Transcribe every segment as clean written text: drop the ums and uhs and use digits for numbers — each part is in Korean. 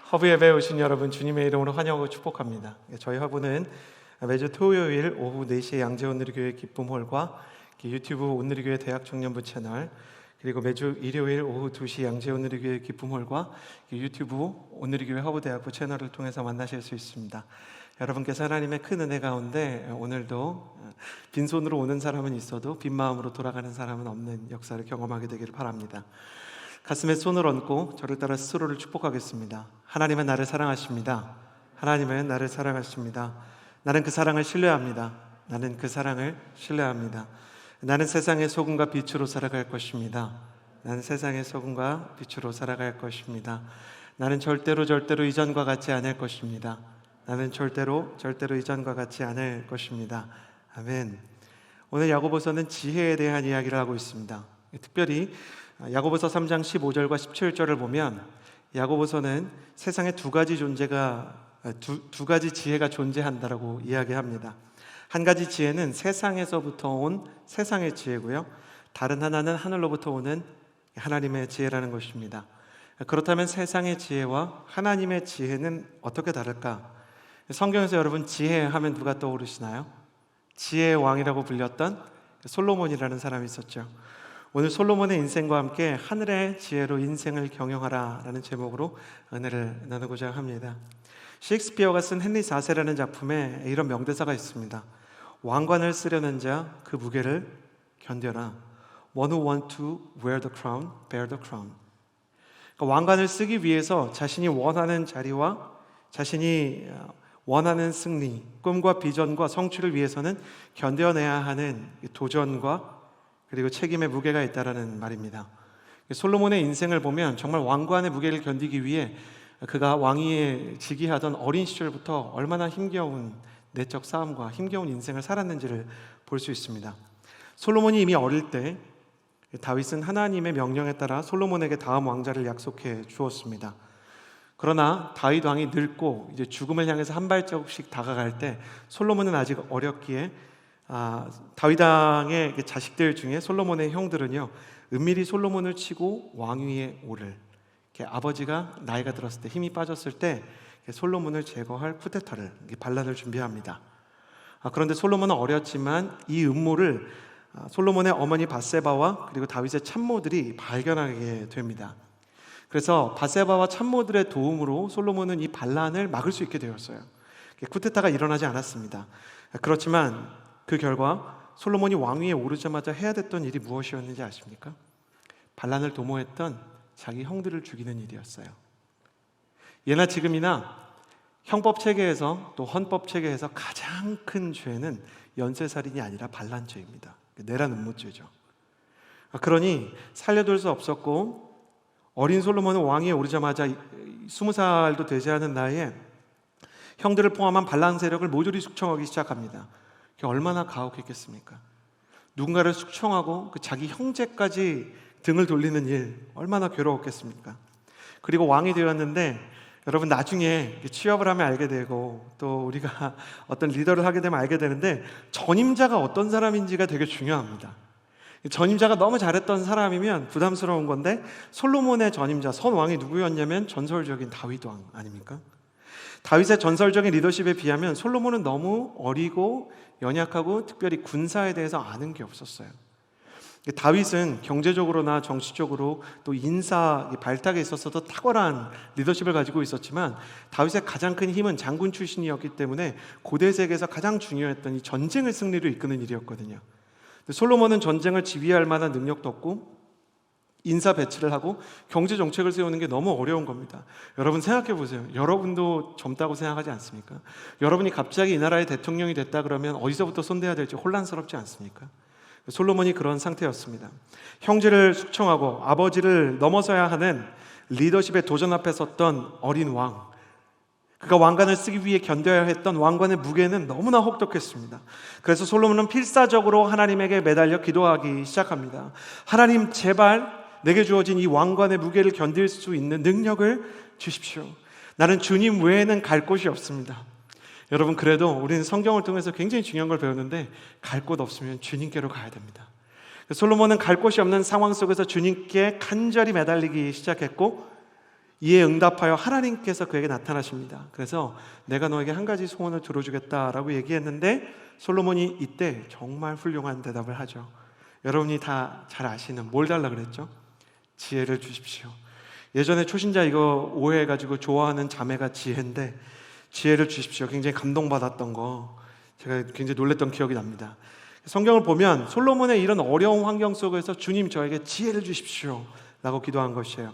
허브 예배에 오신 여러분 주님의 이름으로 환영하고 축복합니다. 저희 허브는 매주 토요일 오후 4시에 양재온누리교회 기쁨홀과 유튜브 온누리교회 대학청년부 채널, 그리고 매주 일요일 오후 2시 양재온누리교회 기쁨홀과 유튜브 온누리교회 허브대학부 채널을 통해서 만나실 수 있습니다. 여러분께서 하나님의 큰 은혜 가운데 오늘도 빈손으로 오는 사람은 있어도 빈 마음으로 돌아가는 사람은 없는 역사를 경험하게 되기를 바랍니다. 가슴에 손을 얹고 저를 따라 스스로를 축복하겠습니다. 하나님은 나를 사랑하십니다. 하나님은 나를 사랑하십니다. 나는 그 사랑을 신뢰합니다. 나는 그 사랑을 신뢰합니다. 나는 세상의 소금과 빛으로 살아갈 것입니다. 나는 세상의 소금과 빛으로 살아갈 것입니다. 나는 절대로 이전과 같지 않을 것입니다. 나는 절대로 이전과 같지 않을 것입니다. 아멘. 오늘 야고보서는 지혜에 대한 이야기를 하고 있습니다. 특별히 야고보서 3장 15절과 17절을 보면 야고보서는 세상에 두 가지 지혜가 존재한다라고 이야기합니다. 한 가지 지혜는 세상에서부터 온 세상의 지혜고요, 다른 하나는 하늘로부터 오는 하나님의 지혜라는 것입니다. 그렇다면 세상의 지혜와 하나님의 지혜는 어떻게 다를까? 성경에서 여러분 지혜 하면 누가 떠오르시나요? 지혜의 왕이라고 불렸던 솔로몬이라는 사람이 있었죠. 오늘 솔로몬의 인생과 함께 하늘의 지혜로 인생을 경영하라 라는 제목으로 은혜를 나누고자 합니다. 셰익스피어가 쓴 헨리 4세라는 작품에 이런 명대사가 있습니다. 왕관을 쓰려는 자 그 무게를 견뎌라. One who want to wear the crown, bear the crown. 그러니까 왕관을 쓰기 위해서 자신이 원하는 자리와 자신이 원하는 승리, 꿈과 비전과 성취를 위해서는 견뎌내야 하는 도전과 그리고 책임의 무게가 있다라는 말입니다. 솔로몬의 인생을 보면 정말 왕관의 무게를 견디기 위해 그가 왕위에 즉위하던 어린 시절부터 얼마나 힘겨운 내적 싸움과 힘겨운 인생을 살았는지를 볼 수 있습니다. 솔로몬이 이미 어릴 때 다윗은 하나님의 명령에 따라 솔로몬에게 다음 왕자를 약속해 주었습니다. 그러나 다윗 왕이 늙고 이제 죽음을 향해서 한 발자국씩 다가갈 때 솔로몬은 아직 어렸기에 다윗 왕의 자식들 중에 솔로몬의 형들은요, 은밀히 솔로몬을 치고 왕위에 오를, 아버지가 나이가 들었을 때 힘이 빠졌을 때 솔로몬을 제거할 쿠데타를, 반란을 준비합니다. 그런데 솔로몬은 어렸지만 이 음모를 솔로몬의 어머니 밧세바와 그리고 다윗의 참모들이 발견하게 됩니다. 그래서 밧세바와 참모들의 도움으로 솔로몬은 이 반란을 막을 수 있게 되었어요. 쿠데타가 일어나지 않았습니다. 그렇지만 그 결과 솔로몬이 왕위에 오르자마자 해야 됐던 일이 무엇이었는지 아십니까? 반란을 도모했던 자기 형들을 죽이는 일이었어요. 예나 지금이나 형법 체계에서 또 헌법 체계에서 가장 큰 죄는 연쇄살인이 아니라 반란죄입니다. 내란 음모죄죠. 그러니 살려둘 수 없었고 어린 솔로몬은 왕위에 오르자마자 20살도 되지 않은 나이에 형들을 포함한 반란 세력을 모조리 숙청하기 시작합니다. 얼마나 가혹했겠습니까? 누군가를 숙청하고 그 자기 형제까지 등을 돌리는 일, 얼마나 괴로웠겠습니까? 그리고 왕이 되었는데 여러분 나중에 취업을 하면 알게 되고 또 우리가 어떤 리더를 하게 되면 알게 되는데 전임자가 어떤 사람인지가 되게 중요합니다. 전임자가 너무 잘했던 사람이면 부담스러운 건데 솔로몬의 전임자 선왕이 누구였냐면 전설적인 다윗 왕 아닙니까? 다윗의 전설적인 리더십에 비하면 솔로몬은 너무 어리고 연약하고 특별히 군사에 대해서 아는 게 없었어요. 다윗은 경제적으로나 정치적으로 또 인사 발탁에 있어서도 탁월한 리더십을 가지고 있었지만 다윗의 가장 큰 힘은 장군 출신이었기 때문에 고대 세계에서 가장 중요했던 이 전쟁을 승리로 이끄는 일이었거든요. 솔로몬은 전쟁을 지휘할 만한 능력도 없고 인사 배치를 하고 경제 정책을 세우는 게 너무 어려운 겁니다. 여러분 생각해 보세요. 여러분도 젊다고 생각하지 않습니까? 여러분이 갑자기 이 나라의 대통령이 됐다 그러면 어디서부터 손대야 될지 혼란스럽지 않습니까? 솔로몬이 그런 상태였습니다. 형제를 숙청하고 아버지를 넘어서야 하는 리더십의 도전 앞에 섰던 어린 왕, 그가 왕관을 쓰기 위해 견뎌야 했던 왕관의 무게는 너무나 혹독했습니다. 그래서 솔로몬은 필사적으로 하나님에게 매달려 기도하기 시작합니다. 하나님, 제발 내게 주어진 이 왕관의 무게를 견딜 수 있는 능력을 주십시오. 나는 주님 외에는 갈 곳이 없습니다. 여러분, 그래도 우리는 성경을 통해서 굉장히 중요한 걸 배우는데 갈 곳 없으면 주님께로 가야 됩니다. 솔로몬은 갈 곳이 없는 상황 속에서 주님께 간절히 매달리기 시작했고 이에 응답하여 하나님께서 그에게 나타나십니다. 그래서 내가 너에게 한 가지 소원을 들어주겠다라고 얘기했는데 솔로몬이 이때 정말 훌륭한 대답을 하죠. 여러분이 다 잘 아시는 뭘 달라 그랬죠? 지혜를 주십시오. 예전에 초신자 이거 오해해가지고 좋아하는 자매가 지혜인데 지혜를 주십시오. 굉장히 감동받았던 거 제가 굉장히 놀랬던 기억이 납니다. 성경을 보면 솔로몬의 이런 어려운 환경 속에서 주님 저에게 지혜를 주십시오 라고 기도한 것이에요.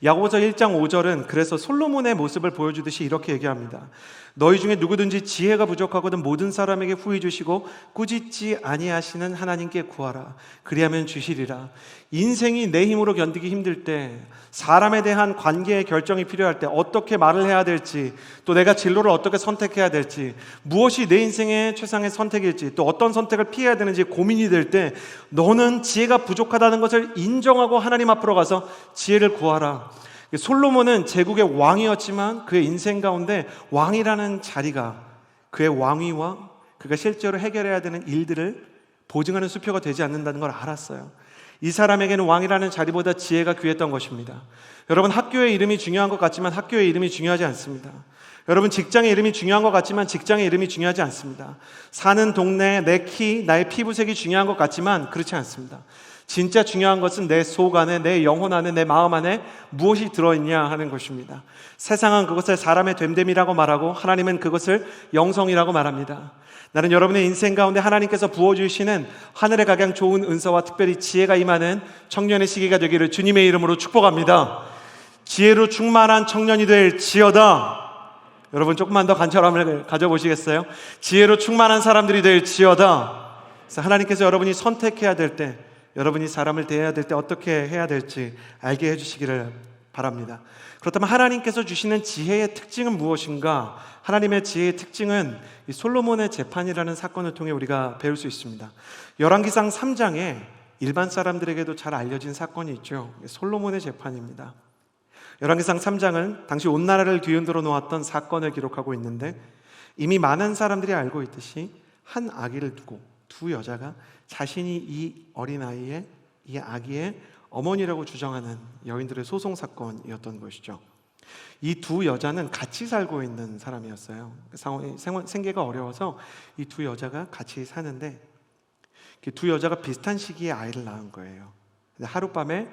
야고보서 1장 5절은 그래서 솔로몬의 모습을 보여주듯이 이렇게 얘기합니다. 너희 중에 누구든지 지혜가 부족하거든 모든 사람에게 후히 주시고 꾸짖지 아니하시는 하나님께 구하라. 그리하면 주시리라. 인생이 내 힘으로 견디기 힘들 때, 사람에 대한 관계의 결정이 필요할 때 어떻게 말을 해야 될지, 또 내가 진로를 어떻게 선택해야 될지, 무엇이 내 인생의 최상의 선택일지, 또 어떤 선택을 피해야 되는지 고민이 될 때 너는 지혜가 부족하다는 것을 인정하고 하나님 앞으로 가서 지혜를 구하라. 솔로몬은 제국의 왕이었지만 그의 인생 가운데 왕이라는 자리가 그의 왕위와 그가 실제로 해결해야 되는 일들을 보증하는 수표가 되지 않는다는 걸 알았어요. 이 사람에게는 왕이라는 자리보다 지혜가 귀했던 것입니다. 여러분, 학교의 이름이 중요한 것 같지만 학교의 이름이 중요하지 않습니다. 여러분, 직장의 이름이 중요한 것 같지만 직장의 이름이 중요하지 않습니다. 사는 동네, 내 키, 나의 피부색이 중요한 것 같지만 그렇지 않습니다. 진짜 중요한 것은 내 속 안에, 내 영혼 안에, 내 마음 안에 무엇이 들어있냐 하는 것입니다. 세상은 그것을 사람의 됨됨이라고 말하고 하나님은 그것을 영성이라고 말합니다. 나는 여러분의 인생 가운데 하나님께서 부어주시는 하늘의 각양 좋은 은사와 특별히 지혜가 임하는 청년의 시기가 되기를 주님의 이름으로 축복합니다. 지혜로 충만한 청년이 될지어다. 여러분 조금만 더 간절함을 가져보시겠어요? 지혜로 충만한 사람들이 될지어다. 그래서 하나님께서 여러분이 선택해야 될 때, 여러분이 사람을 대해야 될 때 어떻게 해야 될지 알게 해주시기를 바랍니다. 그렇다면 하나님께서 주시는 지혜의 특징은 무엇인가? 하나님의 지혜의 특징은 이 솔로몬의 재판이라는 사건을 통해 우리가 배울 수 있습니다. 열왕기상 3장에 일반 사람들에게도 잘 알려진 사건이 있죠. 솔로몬의 재판입니다. 열왕기상 3장은 당시 온 나라를 뒤흔들어 놓았던 사건을 기록하고 있는데 이미 많은 사람들이 알고 있듯이 한 아기를 두고 두 여자가 자신이 이 어린아이의, 이 아기의 어머니라고 주장하는 여인들의 소송 사건이었던 것이죠. 이 두 여자는 같이 살고 있는 사람이었어요. 상황이 생계가 어려워서 이 두 여자가 같이 사는데 두 여자가 비슷한 시기에 아이를 낳은 거예요. 근데 하룻밤에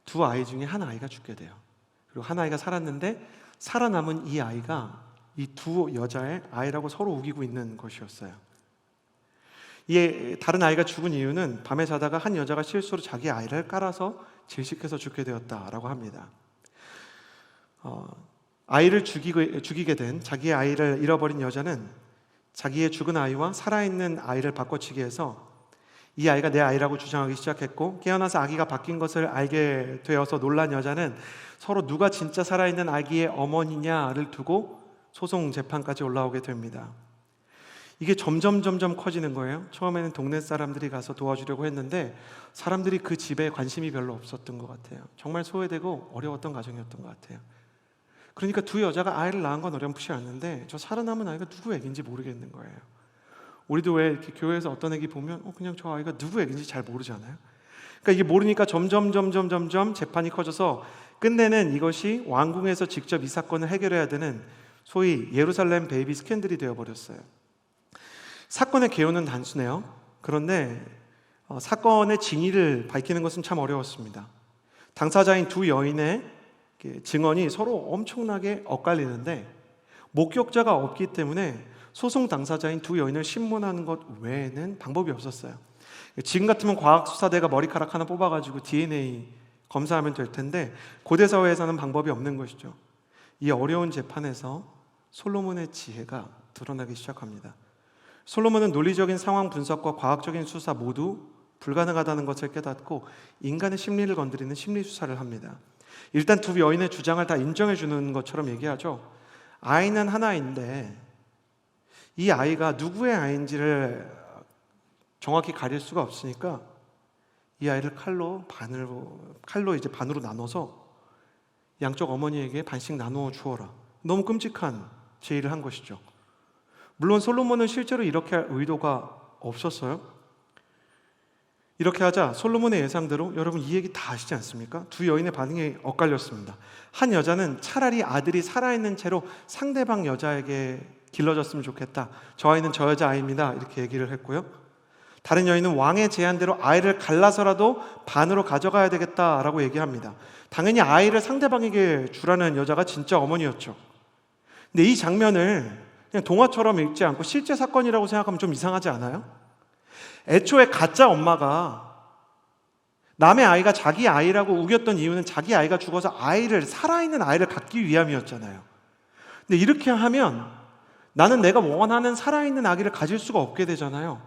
두 아이 중에 한 아이가 죽게 돼요. 그리고 한 아이가 살았는데 살아남은 이 아이가 이 두 여자의 아이라고 서로 우기고 있는 것이었어요. 이 다른 아이가 죽은 이유는 밤에 자다가 한 여자가 실수로 자기 아이를 깔아서 질식해서 죽게 되었다라고 합니다. 아이를 죽이게 된 자기의 아이를 잃어버린 여자는 자기의 죽은 아이와 살아있는 아이를 바꿔치기 해서 이 아이가 내 아이라고 주장하기 시작했고, 깨어나서 아기가 바뀐 것을 알게 되어서 놀란 여자는 서로 누가 진짜 살아있는 아기의 어머니냐를 두고 소송 재판까지 올라오게 됩니다. 이게 점점 커지는 거예요. 처음에는 동네 사람들이 가서 도와주려고 했는데 사람들이 그 집에 관심이 별로 없었던 것 같아요. 정말 소외되고 어려웠던 가정이었던 것 같아요. 그러니까 두 여자가 아이를 낳은 건 어렴풋이 않는데 저 살아남은 아이가 누구 애기인지 모르겠는 거예요. 우리도 왜 이렇게 교회에서 어떤 애기 보면 그냥 저 아이가 누구 애기인지 잘 모르잖아요. 그러니까 이게 모르니까 점점 재판이 커져서 끝내는 이것이 왕궁에서 직접 이 사건을 해결해야 되는 소위 예루살렘 베이비 스캔들이 되어버렸어요. 사건의 개요는 단순해요. 그런데 사건의 진위를 밝히는 것은 참 어려웠습니다. 당사자인 두 여인의 증언이 서로 엄청나게 엇갈리는데 목격자가 없기 때문에 소송 당사자인 두 여인을 신문하는 것 외에는 방법이 없었어요. 지금 같으면 과학수사대가 머리카락 하나 뽑아가지고 DNA 검사하면 될 텐데 고대 사회에서는 방법이 없는 것이죠. 이 어려운 재판에서 솔로몬의 지혜가 드러나기 시작합니다. 솔로몬은 논리적인 상황 분석과 과학적인 수사 모두 불가능하다는 것을 깨닫고 인간의 심리를 건드리는 심리 수사를 합니다. 일단 두 여인의 주장을 다 인정해 주는 것처럼 얘기하죠. 아이는 하나인데 이 아이가 누구의 아이인지를 정확히 가릴 수가 없으니까 이 아이를 칼로 이제 반으로 나눠서 양쪽 어머니에게 반씩 나누어 주어라. 너무 끔찍한 제의를 한 것이죠. 물론 솔로몬은 실제로 이렇게 할 의도가 없었어요. 이렇게 하자 솔로몬의 예상대로 여러분 이 얘기 다 아시지 않습니까? 두 여인의 반응이 엇갈렸습니다. 한 여자는 차라리 아들이 살아있는 채로 상대방 여자에게 길러졌으면 좋겠다. 저 아이는 저 여자 아이입니다. 이렇게 얘기를 했고요. 다른 여인은 왕의 제안대로 아이를 갈라서라도 반으로 가져가야 되겠다라고 얘기합니다. 당연히 아이를 상대방에게 주라는 여자가 진짜 어머니였죠. 근데 이 장면을 그냥 동화처럼 읽지 않고 실제 사건이라고 생각하면 좀 이상하지 않아요? 애초에 가짜 엄마가 남의 아이가 자기 아이라고 우겼던 이유는 자기 아이가 죽어서 살아있는 아이를 갖기 위함이었잖아요. 근데 이렇게 하면 나는 내가 원하는 살아있는 아기를 가질 수가 없게 되잖아요.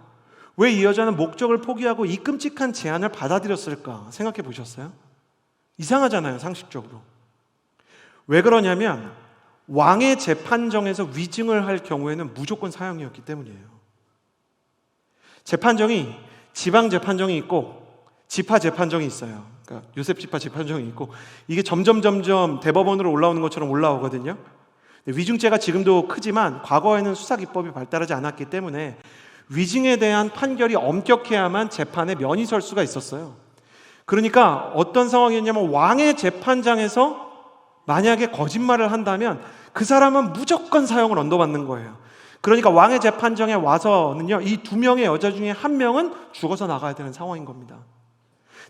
왜 이 여자는 목적을 포기하고 이 끔찍한 제안을 받아들였을까 생각해 보셨어요? 이상하잖아요, 상식적으로. 왜 그러냐면 왕의 재판정에서 위증을 할 경우에는 무조건 사형이었기 때문이에요. 재판정이 지방 재판정이 있고 지파 재판정이 있어요. 그러니까 요셉 지파 재판정이 있고 이게 점점 대법원으로 올라오는 것처럼 올라오거든요. 위증죄가 지금도 크지만 과거에는 수사기법이 발달하지 않았기 때문에 위증에 대한 판결이 엄격해야만 재판에 면이 설 수가 있었어요. 그러니까 어떤 상황이었냐면 왕의 재판장에서 만약에 거짓말을 한다면 그 사람은 무조건 사형을 언도받는 거예요. 그러니까 왕의 재판정에 와서는요, 이 두 명의 여자 중에 한 명은 죽어서 나가야 되는 상황인 겁니다.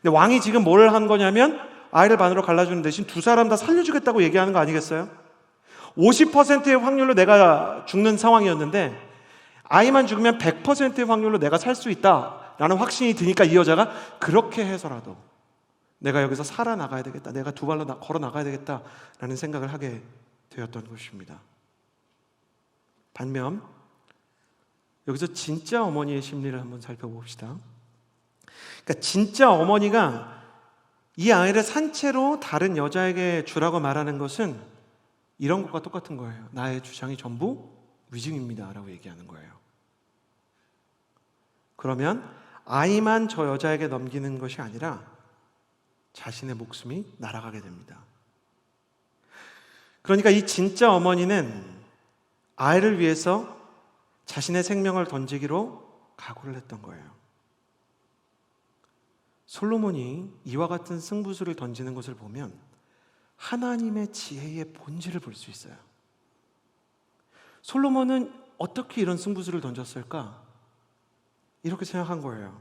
근데 왕이 지금 뭘 한 거냐면 아이를 반으로 갈라주는 대신 두 사람 다 살려주겠다고 얘기하는 거 아니겠어요? 50%의 확률로 내가 죽는 상황이었는데 아이만 죽으면 100%의 확률로 내가 살 수 있다라는 확신이 드니까 이 여자가 그렇게 해서라도 내가 여기서 살아나가야 되겠다, 내가 두 발로 걸어 나가야 되겠다라는 생각을 하게 되었던 것입니다. 반면 여기서 진짜 어머니의 심리를 한번 살펴봅시다. 그러니까 진짜 어머니가 이 아이를 산채로 다른 여자에게 주라고 말하는 것은 이런 것과 똑같은 거예요. 나의 주장이 전부 위증입니다 라고 얘기하는 거예요. 그러면 아이만 저 여자에게 넘기는 것이 아니라 자신의 목숨이 날아가게 됩니다. 그러니까 이 진짜 어머니는 아이를 위해서 자신의 생명을 던지기로 각오를 했던 거예요. 솔로몬이 이와 같은 승부수를 던지는 것을 보면 하나님의 지혜의 본질을 볼 수 있어요. 솔로몬은 어떻게 이런 승부수를 던졌을까? 이렇게 생각한 거예요.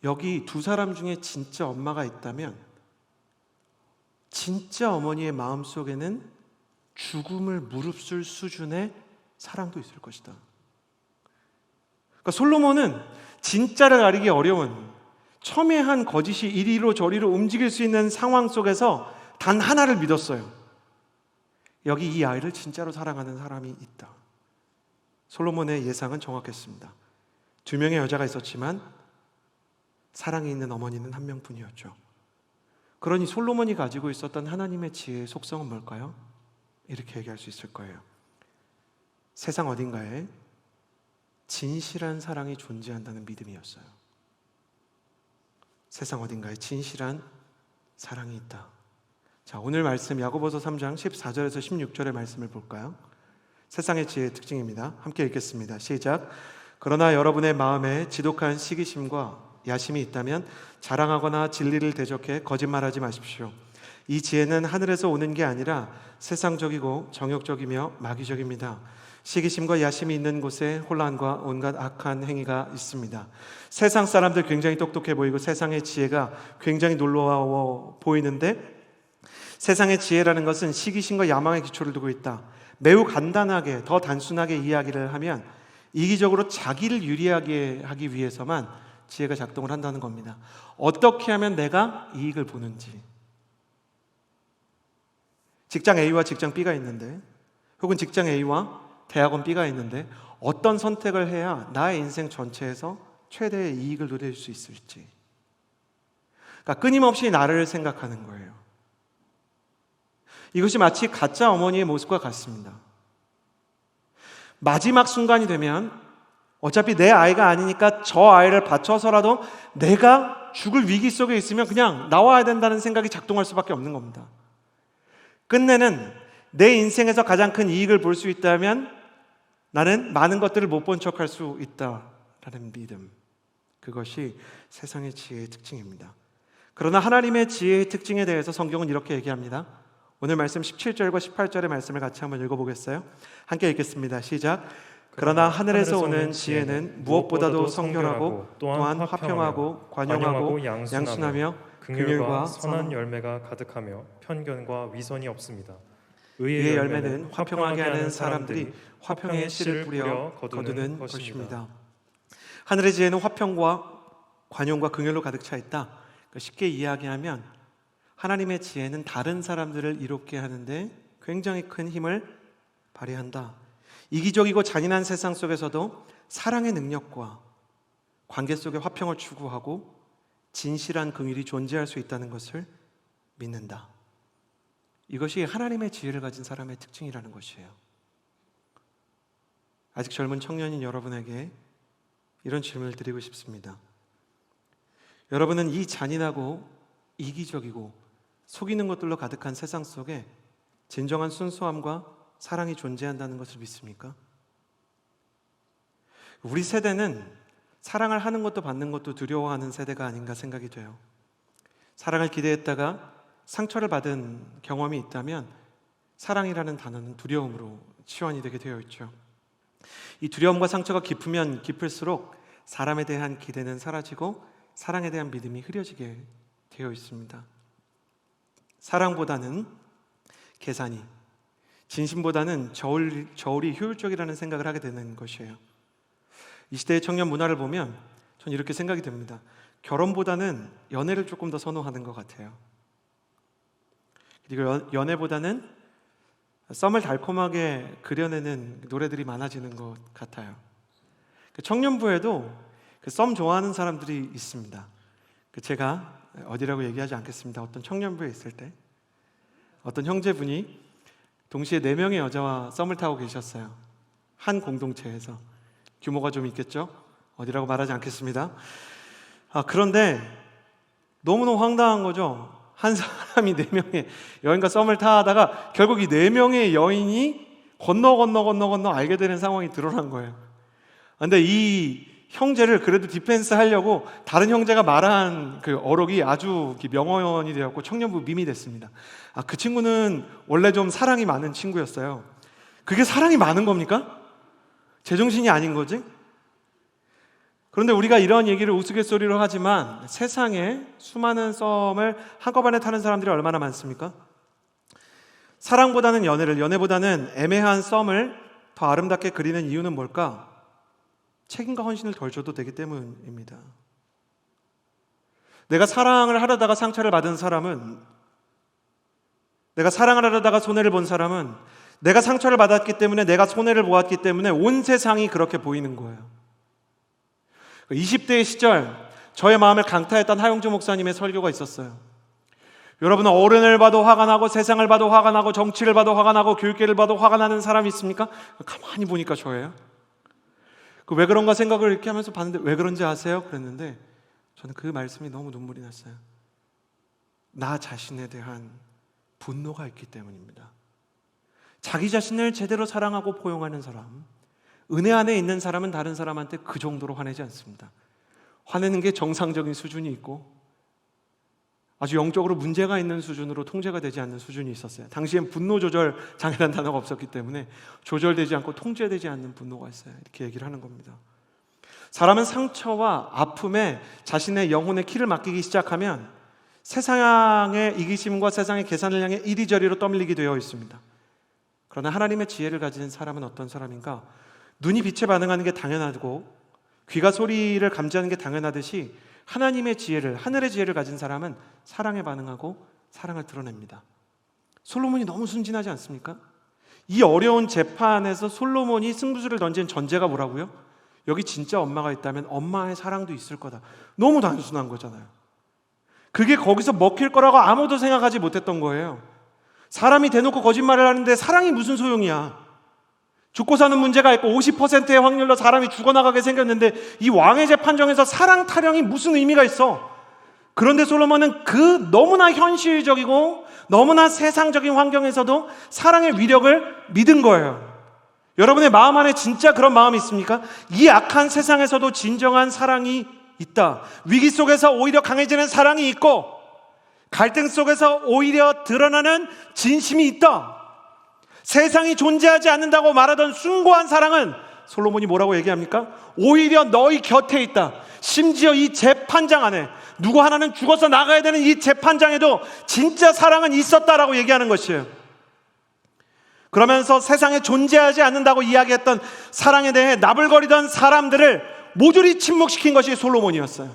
여기 두 사람 중에 진짜 엄마가 있다면 진짜 어머니의 마음속에는 죽음을 무릅쓸 수준의 사랑도 있을 것이다. 그러니까 솔로몬은 진짜를 가리기 어려운 첨예한 거짓이 이리로 저리로 움직일 수 있는 상황 속에서 단 하나를 믿었어요. 여기 이 아이를 진짜로 사랑하는 사람이 있다. 솔로몬의 예상은 정확했습니다. 두 명의 여자가 있었지만 사랑이 있는 어머니는 한 명뿐이었죠. 그러니 솔로몬이 가지고 있었던 하나님의 지혜의 속성은 뭘까요? 이렇게 얘기할 수 있을 거예요. 세상 어딘가에 진실한 사랑이 존재한다는 믿음이었어요. 세상 어딘가에 진실한 사랑이 있다. 자, 오늘 말씀 야고보서 3장 14절에서 16절의 말씀을 볼까요? 세상의 지혜의 특징입니다. 함께 읽겠습니다. 시작. 그러나 여러분의 마음에 지독한 시기심과 야심이 있다면 자랑하거나 진리를 대적해 거짓말하지 마십시오. 이 지혜는 하늘에서 오는 게 아니라 세상적이고 정욕적이며 마귀적입니다. 시기심과 야심이 있는 곳에 혼란과 온갖 악한 행위가 있습니다. 세상 사람들 굉장히 똑똑해 보이고 세상의 지혜가 굉장히 놀라워 보이는데 세상의 지혜라는 것은 시기심과 야망의 기초를 두고 있다. 매우 간단하게 더 단순하게 이야기를 하면 이기적으로 자기를 유리하게 하기 위해서만 지혜가 작동을 한다는 겁니다. 어떻게 하면 내가 이익을 보는지. 직장 A와 직장 B가 있는데 혹은 직장 A와 대학원 B가 있는데 어떤 선택을 해야 나의 인생 전체에서 최대의 이익을 누릴 수 있을지. 그러니까 끊임없이 나를 생각하는 거예요. 이것이 마치 가짜 어머니의 모습과 같습니다. 마지막 순간이 되면 어차피 내 아이가 아니니까 저 아이를 바쳐서라도 내가 죽을 위기 속에 있으면 그냥 나와야 된다는 생각이 작동할 수밖에 없는 겁니다. 끝내는 내 인생에서 가장 큰 이익을 볼 수 있다면 나는 많은 것들을 못 본 척할 수 있다라는 믿음. 그것이 세상의 지혜의 특징입니다. 그러나 하나님의 지혜의 특징에 대해서 성경은 이렇게 얘기합니다. 오늘 말씀 17절과 18절의 말씀을 같이 한번 읽어보겠어요? 함께 읽겠습니다. 시작. 그러나 하늘에서 오는 지혜는 무엇보다도 성결하고 또한 화평하고 관용하고 양순하며 긍휼과 선한 열매가 가득하며 편견과 위선이 없습니다. 의의 열매는 화평하게 하는 사람들이 화평의 씨를 뿌려 거두는 것입니다. 하늘의 지혜는 화평과 관용과 긍휼로 가득 차 있다. 쉽게 이야기하면 하나님의 지혜는 다른 사람들을 이롭게 하는데 굉장히 큰 힘을 발휘한다. 이기적이고 잔인한 세상 속에서도 사랑의 능력과 관계 속의 화평을 추구하고 진실한 긍휼이 존재할 수 있다는 것을 믿는다. 이것이 하나님의 지혜를 가진 사람의 특징이라는 것이에요. 아직 젊은 청년인 여러분에게 이런 질문을 드리고 싶습니다. 여러분은 이 잔인하고 이기적이고 속이는 것들로 가득한 세상 속에 진정한 순수함과 사랑이 존재한다는 것을 믿습니까? 우리 세대는 사랑을 하는 것도 받는 것도 두려워하는 세대가 아닌가 생각이 돼요. 사랑을 기대했다가 상처를 받은 경험이 있다면 사랑이라는 단어는 두려움으로 치환이 되게 되어 있죠. 이 두려움과 상처가 깊으면 깊을수록 사람에 대한 기대는 사라지고 사랑에 대한 믿음이 흐려지게 되어 있습니다. 사랑보다는 계산이, 진심보다는 저울이 효율적이라는 생각을 하게 되는 것이에요. 이 시대의 청년 문화를 보면 전 이렇게 생각이 듭니다. 결혼보다는 연애를 조금 더 선호하는 것 같아요. 그리고 연애보다는 썸을 달콤하게 그려내는 노래들이 많아지는 것 같아요. 청년부에도 썸 좋아하는 사람들이 있습니다. 제가 어디라고 얘기하지 않겠습니다. 어떤 청년부에 있을 때 어떤 형제분이 동시에 4명의 여자와 썸을 타고 계셨어요. 한 공동체에서. 규모가 좀 있겠죠? 어디라고 말하지 않겠습니다. 그런데 너무너무 황당한 거죠. 한 사람이 4명의 여인과 썸을 타다가 결국 이 4명의 여인이 건너 알게 되는 상황이 드러난 거예요. 근데 이 형제를 그래도 디펜스 하려고 다른 형제가 말한 그 어록이 아주 명언이 되었고 청년부 밈이 됐습니다. 그 친구는 원래 좀 사랑이 많은 친구였어요. 그게 사랑이 많은 겁니까? 제정신이 아닌 거지? 그런데 우리가 이런 얘기를 우스갯소리로 하지만 세상에 수많은 썸을 한꺼번에 타는 사람들이 얼마나 많습니까? 사랑보다는 연애보다는 애매한 썸을 더 아름답게 그리는 이유는 뭘까? 책임과 헌신을 덜 줘도 되기 때문입니다. 내가 사랑을 하려다가 상처를 받은 사람은, 내가 사랑을 하려다가 손해를 본 사람은 내가 상처를 받았기 때문에, 내가 손해를 보았기 때문에 온 세상이 그렇게 보이는 거예요. 20대의 시절 저의 마음을 강타했던 하용주 목사님의 설교가 있었어요. 여러분은 어른을 봐도 화가 나고 세상을 봐도 화가 나고 정치를 봐도 화가 나고 교육계를 봐도 화가 나는 사람이 있습니까? 가만히 보니까 저예요. 왜 그런가 생각을 이렇게 하면서 봤는데 왜 그런지 아세요? 그랬는데 저는 그 말씀이 너무 눈물이 났어요. 나 자신에 대한 분노가 있기 때문입니다. 자기 자신을 제대로 사랑하고 포용하는 사람, 은혜 안에 있는 사람은 다른 사람한테 그 정도로 화내지 않습니다. 화내는 게 정상적인 수준이 있고 아주 영적으로 문제가 있는 수준으로 통제가 되지 않는 수준이 있었어요. 당시엔 분노 조절 장애라는 단어가 없었기 때문에 조절되지 않고 통제되지 않는 분노가 있어요. 이렇게 얘기를 하는 겁니다. 사람은 상처와 아픔에 자신의 영혼의 키를 맡기기 시작하면 세상의 이기심과 세상의 계산을 향해 이리저리로 떠밀리게 되어 있습니다. 그러나 하나님의 지혜를 가진 사람은 어떤 사람인가? 눈이 빛에 반응하는 게 당연하고 귀가 소리를 감지하는 게 당연하듯이 하나님의 지혜를, 하늘의 지혜를 가진 사람은 사랑에 반응하고 사랑을 드러냅니다. 솔로몬이 너무 순진하지 않습니까? 이 어려운 재판에서 솔로몬이 승부수를 던진 전제가 뭐라고요? 여기 진짜 엄마가 있다면 엄마의 사랑도 있을 거다. 너무 단순한 거잖아요. 그게 거기서 먹힐 거라고 아무도 생각하지 못했던 거예요. 사람이 대놓고 거짓말을 하는데 사랑이 무슨 소용이야? 죽고 사는 문제가 있고 50%의 확률로 사람이 죽어나가게 생겼는데 이 왕의 재판정에서 사랑 타령이 무슨 의미가 있어? 그런데 솔로몬은 그 너무나 현실적이고 너무나 세상적인 환경에서도 사랑의 위력을 믿은 거예요. 여러분의 마음 안에 진짜 그런 마음이 있습니까? 이 악한 세상에서도 진정한 사랑이 있다. 위기 속에서 오히려 강해지는 사랑이 있고 갈등 속에서 오히려 드러나는 진심이 있다. 세상이 존재하지 않는다고 말하던 숭고한 사랑은 솔로몬이 뭐라고 얘기합니까? 오히려 너희 곁에 있다. 심지어 이 재판장 안에 누구 하나는 죽어서 나가야 되는 이 재판장에도 진짜 사랑은 있었다라고 얘기하는 것이에요. 그러면서 세상에 존재하지 않는다고 이야기했던 사랑에 대해 나불거리던 사람들을 모조리 침묵시킨 것이 솔로몬이었어요.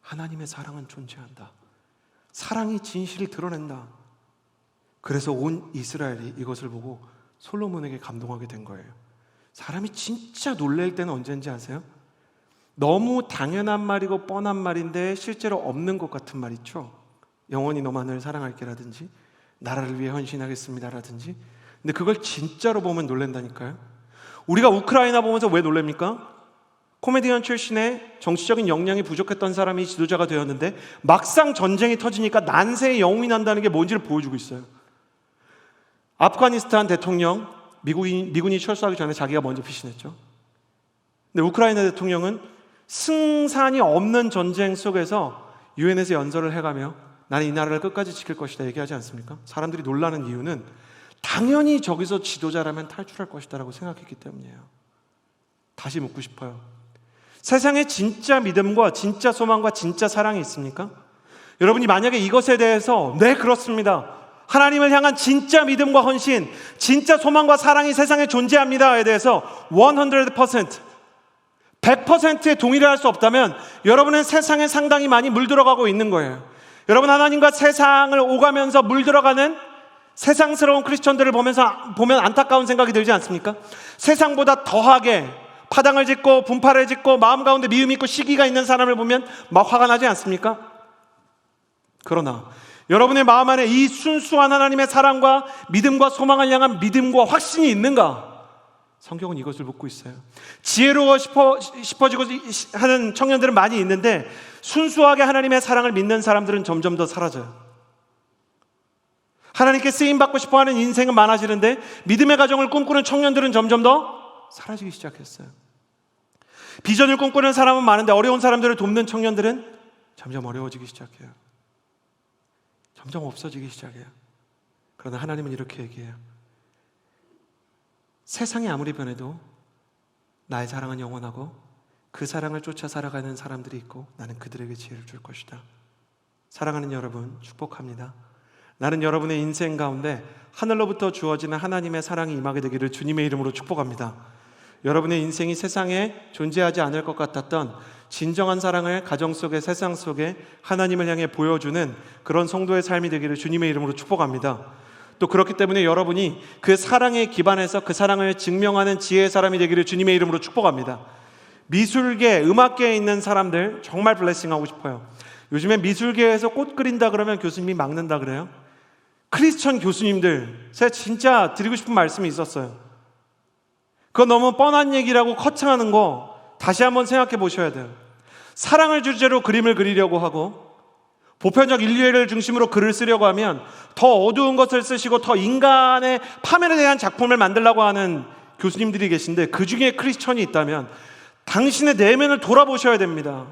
하나님의 사랑은 존재한다. 사랑이 진실을 드러낸다. 그래서 온 이스라엘이 이것을 보고 솔로몬에게 감동하게 된 거예요. 사람이 진짜 놀랄 때는 언제인지 아세요? 너무 당연한 말이고 뻔한 말인데 실제로 없는 것 같은 말 있죠. 영원히 너만을 사랑할게라든지 나라를 위해 헌신하겠습니다라든지. 근데 그걸 진짜로 보면 놀란다니까요. 우리가 우크라이나 보면서 왜 놀랍니까? 코미디언 출신의 정치적인 역량이 부족했던 사람이 지도자가 되었는데 막상 전쟁이 터지니까 난세의 영웅이 난다는 게 뭔지를 보여주고 있어요. 아프가니스탄 대통령 미군이 철수하기 전에 자기가 먼저 피신했죠. 근데 우크라이나 대통령은 승산이 없는 전쟁 속에서 유엔에서 연설을 해가며 나는 이 나라를 끝까지 지킬 것이다 얘기하지 않습니까? 사람들이 놀라는 이유는 당연히 저기서 지도자라면 탈출할 것이다라고 생각했기 때문이에요. 다시 묻고 싶어요. 세상에 진짜 믿음과 진짜 소망과 진짜 사랑이 있습니까? 여러분이 만약에 이것에 대해서 네 그렇습니다, 하나님을 향한 진짜 믿음과 헌신, 진짜 소망과 사랑이 세상에 존재합니다에 대해서 100%의 동의를 할 수 없다면 여러분은 세상에 상당히 많이 물들어가고 있는 거예요. 여러분, 하나님과 세상을 오가면서 물들어가는 세상스러운 크리스천들을 보면 안타까운 생각이 들지 않습니까? 세상보다 더하게 파당을 짓고 분파를 짓고 마음 가운데 미움이 있고 시기가 있는 사람을 보면 막 화가 나지 않습니까? 그러나 여러분의 마음 안에 이 순수한 하나님의 사랑과 믿음과 소망을 향한 믿음과 확신이 있는가? 성경은 이것을 묻고 있어요. 지혜로워 싶어지고 하는 청년들은 많이 있는데 순수하게 하나님의 사랑을 믿는 사람들은 점점 더 사라져요. 하나님께 쓰임받고 싶어하는 인생은 많아지는데 믿음의 가정을 꿈꾸는 청년들은 점점 더 사라지기 시작했어요. 비전을 꿈꾸는 사람은 많은데 어려운 사람들을 돕는 청년들은 점점 어려워지기 시작해요. 점점 없어지기 시작해요. 그러나 하나님은 이렇게 얘기해요. 세상이 아무리 변해도 나의 사랑은 영원하고 그 사랑을 쫓아 살아가는 사람들이 있고 나는 그들에게 지혜를 줄 것이다. 사랑하는 여러분, 축복합니다. 나는 여러분의 인생 가운데 하늘로부터 주어지는 하나님의 사랑이 임하게 되기를 주님의 이름으로 축복합니다. 여러분의 인생이 세상에 존재하지 않을 것 같았던 진정한 사랑을 가정 속에 세상 속에 하나님을 향해 보여주는 그런 성도의 삶이 되기를 주님의 이름으로 축복합니다. 또 그렇기 때문에 여러분이 그 사랑에 기반해서 그 사랑을 증명하는 지혜의 사람이 되기를 주님의 이름으로 축복합니다. 미술계, 음악계에 있는 사람들 정말 블레싱하고 싶어요. 요즘에 미술계에서 꽃 그린다 그러면 교수님이 막는다 그래요. 크리스천 교수님들, 제가 진짜 드리고 싶은 말씀이 있었어요. 그거 너무 뻔한 얘기라고 커창하는 거 다시 한번 생각해 보셔야 돼요. 사랑을 주제로 그림을 그리려고 하고 보편적 인류애를 중심으로 글을 쓰려고 하면 더 어두운 것을 쓰시고 더 인간의 파멸에 대한 작품을 만들려고 하는 교수님들이 계신데 그 중에 크리스천이 있다면 당신의 내면을 돌아보셔야 됩니다.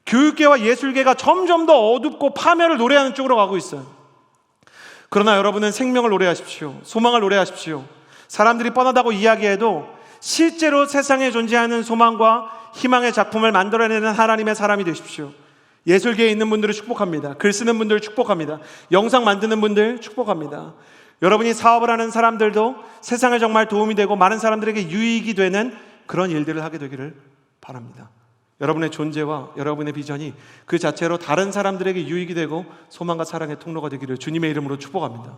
교육계와 예술계가 점점 더 어둡고 파멸을 노래하는 쪽으로 가고 있어요. 그러나 여러분은 생명을 노래하십시오. 소망을 노래하십시오. 사람들이 뻔하다고 이야기해도 실제로 세상에 존재하는 소망과 희망의 작품을 만들어내는 하나님의 사람이 되십시오. 예술계에 있는 분들을 축복합니다. 글 쓰는 분들 축복합니다. 영상 만드는 분들 축복합니다. 여러분이 사업을 하는 사람들도 세상에 정말 도움이 되고 많은 사람들에게 유익이 되는 그런 일들을 하게 되기를 바랍니다. 여러분의 존재와 여러분의 비전이 그 자체로 다른 사람들에게 유익이 되고 소망과 사랑의 통로가 되기를 주님의 이름으로 축복합니다.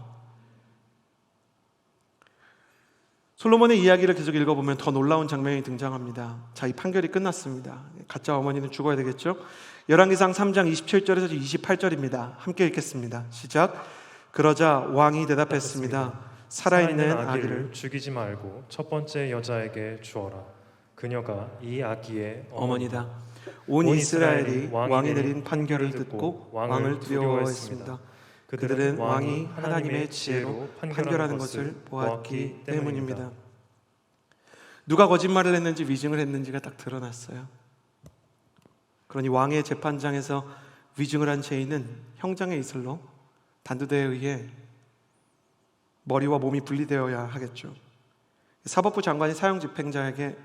솔로몬의 이야기를 계속 읽어보면 더 놀라운 장면이 등장합니다. 자, 이 판결이 끝났습니다. 가짜 어머니는 죽어야 되겠죠? 열왕기상 3장 27절에서 28절입니다. 함께 읽겠습니다. 시작. 그러자 왕이 대답했습니다. 살아있는 아기를 죽이지 말고 첫 번째 여자에게 주어라. 그녀가 이 아기의 어머니다. 온 이스라엘이 왕이 내린 판결을 듣고 왕을 두려워했습니다. 그들은 왕이 하나님의 지혜로 판결하는 것을 보았기 때문입니다. 누가 거짓말을 했는지 위증을 했는지가 딱 드러났어요. 그러니 왕의 재판장에서 위증을 한 죄인은 형장의 이슬로 단두대에 의해 머리와 몸이 분리되어야 하겠죠. 사법부 장관이 사형 집행자에게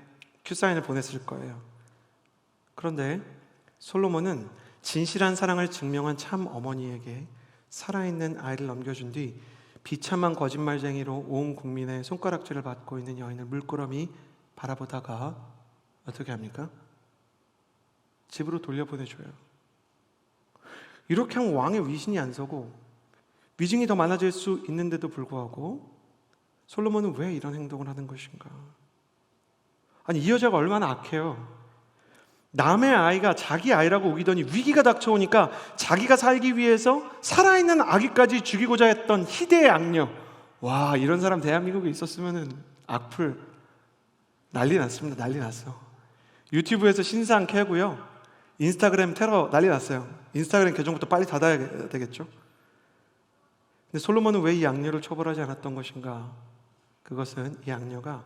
큐사인을 보냈을 거예요. 그런데 솔로몬은 진실한 사랑을 증명한 참 어머니에게 살아있는 아이를 넘겨준 뒤 비참한 거짓말쟁이로 온 국민의 손가락질을 받고 있는 여인을 물끄러미 바라보다가 어떻게 합니까? 집으로 돌려보내줘요. 이렇게 하면 왕의 위신이 안 서고 위증이 더 많아질 수 있는데도 불구하고 솔로몬은 왜 이런 행동을 하는 것인가? 아니, 이 여자가 얼마나 악해요. 남의 아이가 자기 아이라고 우기더니 위기가 닥쳐오니까 자기가 살기 위해서 살아있는 아기까지 죽이고자 했던 희대의 악녀. 와, 이런 사람 대한민국에 있었으면 악플 난리 났습니다. 난리 났어. 유튜브에서 신상 캐고요, 인스타그램 테러 난리 났어요. 인스타그램 계정부터 빨리 닫아야 되겠죠. 근데 솔로몬은 왜 이 악녀를 처벌하지 않았던 것인가? 그것은 이 악녀가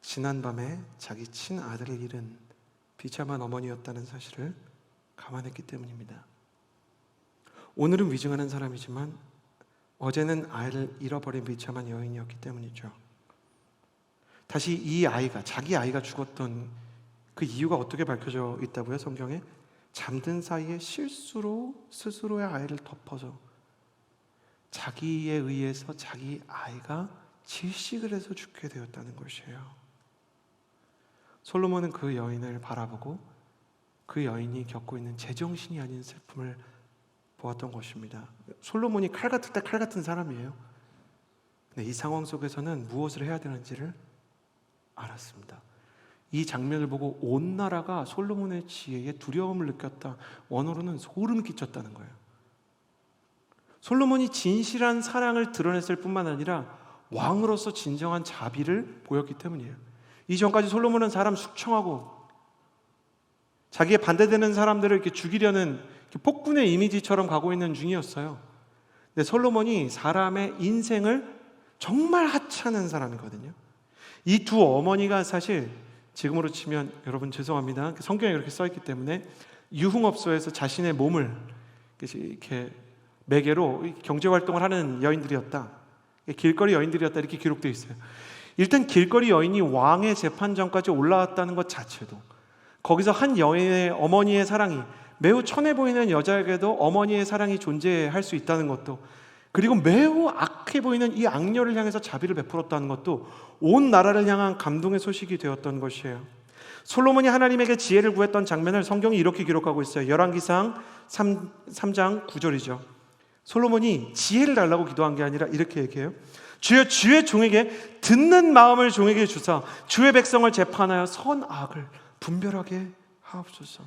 지난밤에 자기 친아들을 잃은 비참한 어머니였다는 사실을 감안했기 때문입니다. 오늘은 위증하는 사람이지만 어제는 아이를 잃어버린 비참한 여인이었기 때문이죠. 다시 이 아이가, 자기 아이가 죽었던 그 이유가 어떻게 밝혀져 있다고요? 성경에 잠든 사이에 실수로 스스로의 아이를 덮어서 자기에 의해서 자기 아이가 질식을 해서 죽게 되었다는 것이에요. 솔로몬은 그 여인을 바라보고 그 여인이 겪고 있는 제정신이 아닌 슬픔을 보았던 것입니다. 솔로몬이 칼 같을 때 칼 같은 사람이에요. 근데 이 상황 속에서는 무엇을 해야 되는지를 알았습니다. 이 장면을 보고 온 나라가 솔로몬의 지혜에 두려움을 느꼈다. 원어로는 소름이 끼쳤다는 거예요. 솔로몬이 진실한 사랑을 드러냈을 뿐만 아니라 왕으로서 진정한 자비를 보였기 때문이에요. 이전까지 솔로몬은 사람 숙청하고 자기에 반대되는 사람들을 이렇게 죽이려는 폭군의 이미지처럼 가고 있는 중이었어요. 근데 솔로몬이 사람의 인생을 정말 하찮은 사람이거든요. 이 두 어머니가 사실 지금으로 치면, 여러분 죄송합니다, 성경에 이렇게 써있기 때문에 유흥업소에서 자신의 몸을 이렇게 매개로 경제활동을 하는 여인들이었다, 길거리 여인들이었다, 이렇게 기록되어 있어요. 일단 길거리 여인이 왕의 재판장까지 올라왔다는 것 자체도, 거기서 한 여인의 어머니의 사랑이, 매우 천해 보이는 여자에게도 어머니의 사랑이 존재할 수 있다는 것도, 그리고 매우 악해 보이는 이 악녀를 향해서 자비를 베풀었다는 것도 온 나라를 향한 감동의 소식이 되었던 것이에요. 솔로몬이 하나님에게 지혜를 구했던 장면을 성경이 이렇게 기록하고 있어요. 열왕기상 3장 9절이죠. 솔로몬이 지혜를 달라고 기도한 게 아니라 이렇게 얘기해요. 주여, 주의 종에게 듣는 마음을 종에게 주사 주의 백성을 재판하여 선악을 분별하게 하옵소서.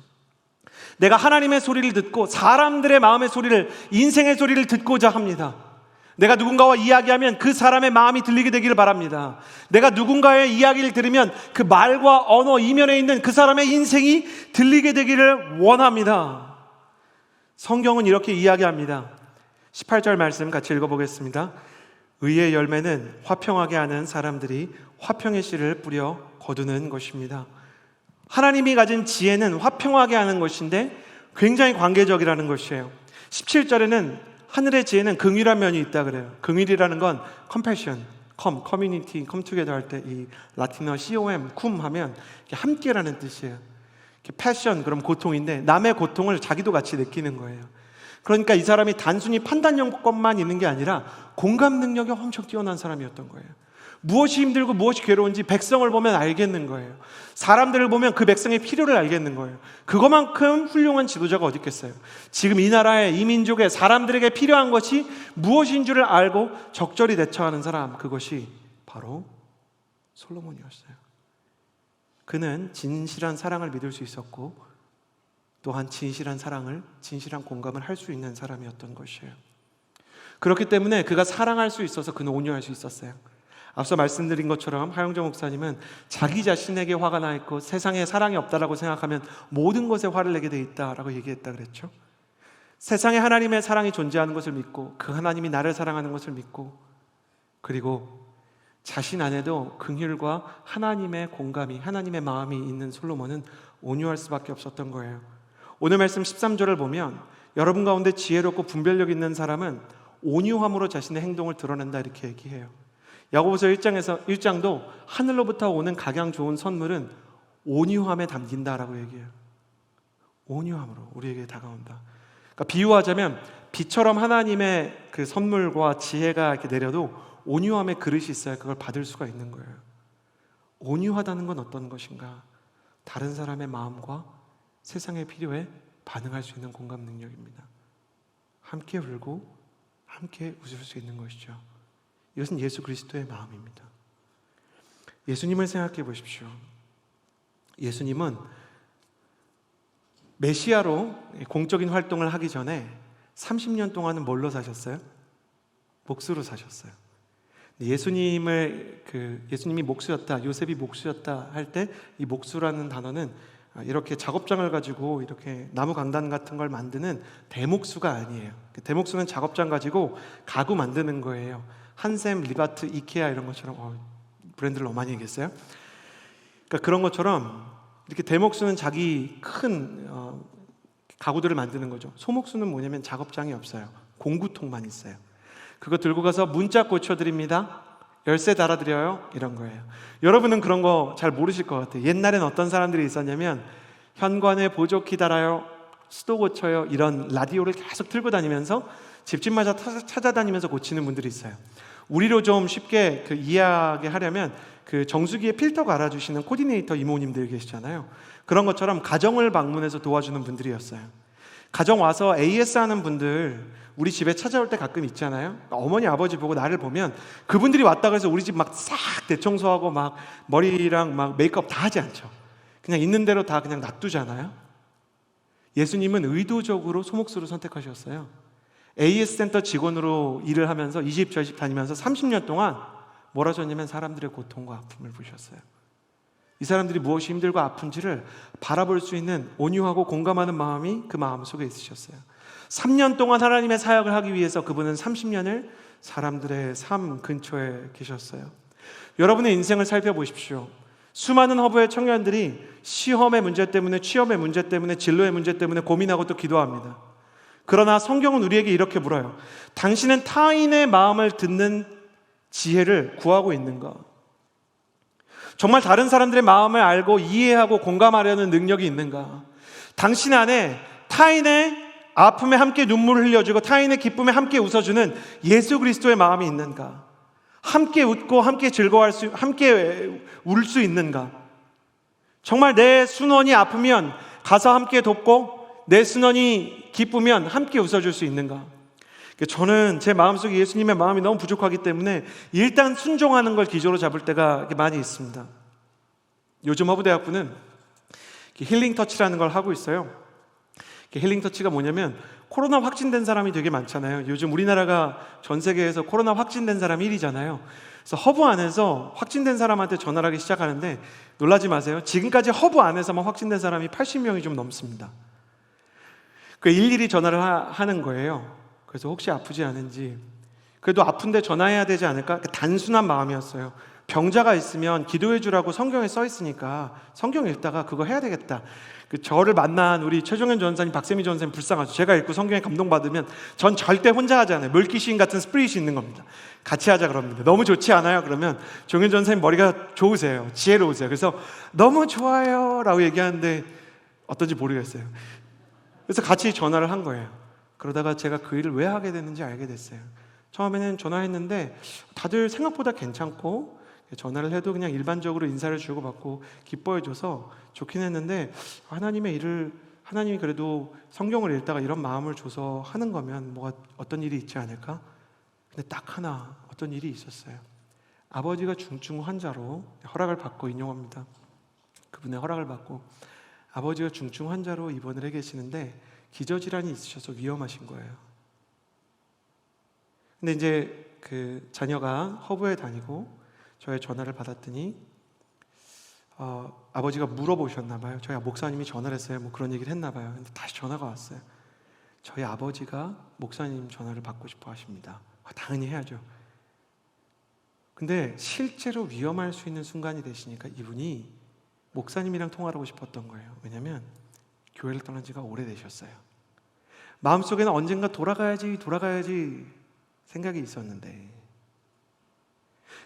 내가 하나님의 소리를 듣고 사람들의 마음의 소리를, 인생의 소리를 듣고자 합니다. 내가 누군가와 이야기하면 그 사람의 마음이 들리게 되기를 바랍니다. 내가 누군가의 이야기를 들으면 그 말과 언어 이면에 있는 그 사람의 인생이 들리게 되기를 원합니다. 성경은 이렇게 이야기합니다. 18절 말씀 같이 읽어보겠습니다. 의의 열매는 화평하게 하는 사람들이 화평의 씨를 뿌려 거두는 것입니다. 하나님이 가진 지혜는 화평하게 하는 것인데 굉장히 관계적이라는 것이에요. 17절에는 하늘의 지혜는 긍휼한 면이 있다 그래요. 긍휼이라는 건 compassion, community, come together 할 때 이 라틴어 com, cum 하면 함께라는 뜻이에요. passion, 그럼 고통인데 남의 고통을 자기도 같이 느끼는 거예요. 그러니까 이 사람이 단순히 판단력만 있는 게 아니라 공감 능력이 엄청 뛰어난 사람이었던 거예요. 무엇이 힘들고 무엇이 괴로운지 백성을 보면 알겠는 거예요. 사람들을 보면 그 백성의 필요를 알겠는 거예요. 그것만큼 훌륭한 지도자가 어디 있겠어요. 지금 이 나라에, 이 민족에 사람들에게 필요한 것이 무엇인 줄을 알고 적절히 대처하는 사람, 그것이 바로 솔로몬이었어요. 그는 진실한 사랑을 믿을 수 있었고 또한 진실한 사랑을, 진실한 공감을 할 수 있는 사람이었던 것이에요. 그렇기 때문에 그가 사랑할 수 있어서 그는 온유할 수 있었어요. 앞서 말씀드린 것처럼 하영정 목사님은 자기 자신에게 화가 나 있고 세상에 사랑이 없다라고 생각하면 모든 것에 화를 내게 돼 있다라고 얘기했다 그랬죠. 세상에 하나님의 사랑이 존재하는 것을 믿고 그 하나님이 나를 사랑하는 것을 믿고 그리고 자신 안에도 긍휼과 하나님의 공감이, 하나님의 마음이 있는 솔로몬은 온유할 수밖에 없었던 거예요. 오늘 말씀 13절을 보면 여러분 가운데 지혜롭고 분별력 있는 사람은 온유함으로 자신의 행동을 드러낸다 이렇게 얘기해요. 야고보서 1장도 하늘로부터 오는 각양 좋은 선물은 온유함에 담긴다라고 얘기해요. 온유함으로 우리에게 다가온다. 그러니까 비유하자면 비처럼 하나님의 그 선물과 지혜가 이렇게 내려도 온유함의 그릇이 있어야 그걸 받을 수가 있는 거예요. 온유하다는 건 어떤 것인가? 다른 사람의 마음과 세상의 필요에 반응할 수 있는 공감 능력입니다. 함께 울고 함께 웃을 수 있는 것이죠. 이것은 예수 그리스도의 마음입니다. 예수님을 생각해 보십시오. 예수님은 메시아로 공적인 활동을 하기 전에 30년 동안은 뭘로 사셨어요? 목수로 사셨어요. 예수님이 목수였다, 요셉이 목수였다 할 때 이 목수라는 단어는 이렇게 작업장을 가지고 이렇게 나무 강단 같은 걸 만드는 대목수가 아니에요. 대목수는 작업장 가지고 가구 만드는 거예요. 한샘, 리바트, 이케아 이런 것처럼 브랜드를 너무 많이 얘기했어요. 그러니까 그런 것처럼 이렇게 대목수는 자기 큰 가구들을 만드는 거죠. 소목수는 뭐냐면 작업장이 없어요. 공구통만 있어요. 그거 들고 가서 문자 고쳐드립니다. 열쇠 달아드려요. 이런 거예요. 여러분은 그런 거 잘 모르실 것 같아요. 옛날엔 어떤 사람들이 있었냐면 현관에 보조키 달아요. 수도 고쳐요. 이런 라디오를 계속 틀고 다니면서 집집마다 찾아다니면서 고치는 분들이 있어요. 우리로 좀 쉽게 이해하게 하려면 그 정수기에 필터 갈아주시는 코디네이터 이모님들 계시잖아요. 그런 것처럼 가정을 방문해서 도와주는 분들이었어요. 가정 와서 AS 하는 분들 우리 집에 찾아올 때 가끔 있잖아요. 어머니 아버지 보고 나를 보면 그분들이 왔다고 해서 우리 집 막 싹 대청소하고 막 머리랑 막 메이크업 다 하지 않죠. 그냥 있는 대로 다 그냥 놔두잖아요. 예수님은 의도적으로 소목수로 선택하셨어요. AS 센터 직원으로 일을 하면서 이 집 저 집 다니면서 30년 동안 뭘 하셨냐면 사람들의 고통과 아픔을 보셨어요. 이 사람들이 무엇이 힘들고 아픈지를 바라볼 수 있는 온유하고 공감하는 마음이 그 마음 속에 있으셨어요. 3년 동안 하나님의 사역을 하기 위해서 그분은 30년을 사람들의 삶 근처에 계셨어요. 여러분의 인생을 살펴보십시오. 수많은 허브의 청년들이 시험의 문제 때문에, 취업의 문제 때문에, 진로의 문제 때문에 고민하고 또 기도합니다. 그러나 성경은 우리에게 이렇게 물어요. 당신은 타인의 마음을 듣는 지혜를 구하고 있는가? 정말 다른 사람들의 마음을 알고 이해하고 공감하려는 능력이 있는가? 당신 안에 타인의 아픔에 함께 눈물을 흘려주고 타인의 기쁨에 함께 웃어주는 예수 그리스도의 마음이 있는가? 함께 웃고 함께 함께 울 수 있는가? 정말 내 순원이 아프면 가서 함께 돕고 내 순원이 기쁘면 함께 웃어줄 수 있는가? 저는 제 마음속에 예수님의 마음이 너무 부족하기 때문에 일단 순종하는 걸 기조로 잡을 때가 많이 있습니다. 요즘 허브대학부는 힐링터치라는 걸 하고 있어요. 힐링터치가 뭐냐면 코로나 확진된 사람이 되게 많잖아요. 요즘 우리나라가 전 세계에서 코로나 확진된 사람 1위잖아요. 그래서 허브 안에서 확진된 사람한테 전화를 하기 시작하는데 놀라지 마세요. 지금까지 허브 안에서만 확진된 사람이 80명이 좀 넘습니다. 그 일일이 전화를 하는 거예요. 그래서 혹시 아프지 않은지, 그래도 아픈데 전화해야 되지 않을까? 단순한 마음이었어요. 병자가 있으면 기도해 주라고 성경에 써 있으니까 성경 읽다가 그거 해야 되겠다. 저를 만난 우리 최종현 전사님, 박세미 전사님 불쌍하죠. 제가 읽고 성경에 감동받으면 전 절대 혼자 하지 않아요. 물귀신 같은 스피릿이 있는 겁니다. 같이 하자 그럽니다. 너무 좋지 않아요? 그러면 종현 전사님 머리가 좋으세요. 지혜로우세요. 그래서 너무 좋아요 라고 얘기하는데 어떤지 모르겠어요. 그래서 같이 전화를 한 거예요. 그러다가 제가 그 일을 왜 하게 됐는지 알게 됐어요. 처음에는 전화했는데 다들 생각보다 괜찮고 전화를 해도 그냥 일반적으로 인사를 주고받고 기뻐해줘서 좋긴 했는데 하나님의 일을, 하나님이 그래도 성경을 읽다가 이런 마음을 줘서 하는 거면 뭐가 어떤 일이 있지 않을까? 근데 딱 하나 어떤 일이 있었어요. 아버지가 중증 환자로 허락을 받고, 인용합니다. 그분의 허락을 받고 아버지가 중증 환자로 입원을 해 계시는데 기저질환이 있으셔서 위험하신 거예요. 근데 이제 그 자녀가 허브에 다니고 저의 전화를 받았더니 아버지가 물어보셨나 봐요. 저희 목사님이 전화를 했어요. 뭐 그런 얘기를 했나 봐요. 근데 다시 전화가 왔어요. 저희 아버지가 목사님 전화를 받고 싶어 하십니다. 당연히 해야죠. 근데 실제로 위험할 수 있는 순간이 되시니까 이분이 목사님이랑 통화를 하고 싶었던 거예요. 왜냐하면 교회를 떠난 지가 오래되셨어요. 마음속에는 언젠가 돌아가야지 생각이 있었는데,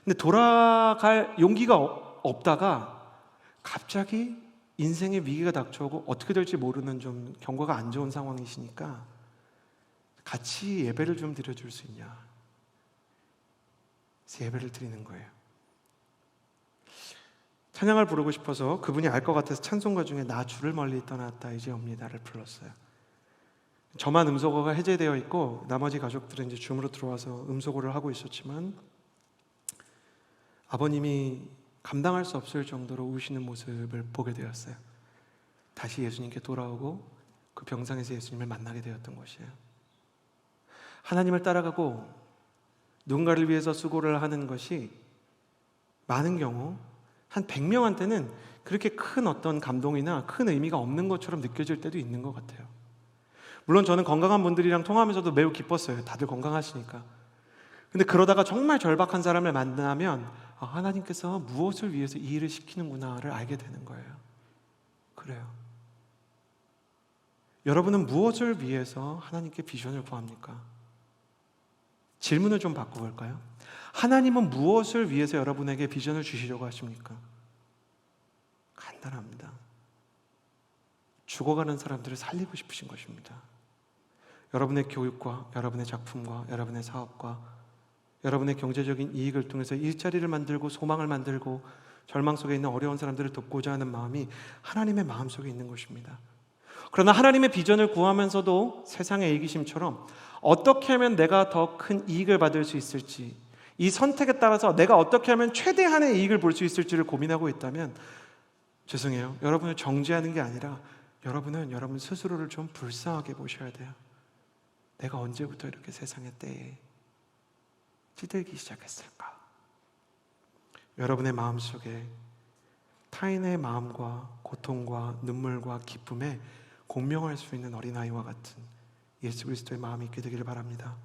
근데 돌아갈 용기가 없다가 갑자기 인생의 위기가 닥쳐오고 어떻게 될지 모르는 좀 경과가 안 좋은 상황이시니까 같이 예배를 좀 드려줄 수 있냐, 그래서 예배를 드리는 거예요. 찬양을 부르고 싶어서 그분이 알 것 같아서 찬송가 중에 나 주를 멀리 떠났다 이제 옵니다를 불렀어요. 저만 음소거가 해제되어 있고 나머지 가족들은 이제 줌으로 들어와서 음소거를 하고 있었지만, 아버님이 감당할 수 없을 정도로 우시는 모습을 보게 되었어요. 다시 예수님께 돌아오고 그 병상에서 예수님을 만나게 되었던 것이에요. 하나님을 따라가고 누군가를 위해서 수고를 하는 것이 많은 경우 한 100명한테는 그렇게 큰 어떤 감동이나 큰 의미가 없는 것처럼 느껴질 때도 있는 것 같아요. 물론 저는 건강한 분들이랑 통화하면서도 매우 기뻤어요. 다들 건강하시니까. 근데 그러다가 정말 절박한 사람을 만나면 하나님께서 무엇을 위해서 이 일을 시키는구나를 알게 되는 거예요. 그래요. 여러분은 무엇을 위해서 하나님께 비전을 구합니까? 질문을 좀 바꿔볼까요? 하나님은 무엇을 위해서 여러분에게 비전을 주시려고 하십니까? 간단합니다. 죽어가는 사람들을 살리고 싶으신 것입니다. 여러분의 교육과 여러분의 작품과 여러분의 사업과 여러분의 경제적인 이익을 통해서 일자리를 만들고 소망을 만들고 절망 속에 있는 어려운 사람들을 돕고자 하는 마음이 하나님의 마음속에 있는 것입니다. 그러나 하나님의 비전을 구하면서도 세상의 이기심처럼 어떻게 하면 내가 더 큰 이익을 받을 수 있을지, 이 선택에 따라서 내가 어떻게 하면 최대한의 이익을 볼 수 있을지를 고민하고 있다면 죄송해요. 여러분을 정죄하는 게 아니라 여러분은 여러분 스스로를 좀 불쌍하게 보셔야 돼요. 내가 언제부터 이렇게 세상의 때에 찌들기 시작했을까? 여러분의 마음속에 타인의 마음과 고통과 눈물과 기쁨에 공명할 수 있는 어린아이와 같은 예수 그리스도의 마음이 있게 되기를 바랍니다.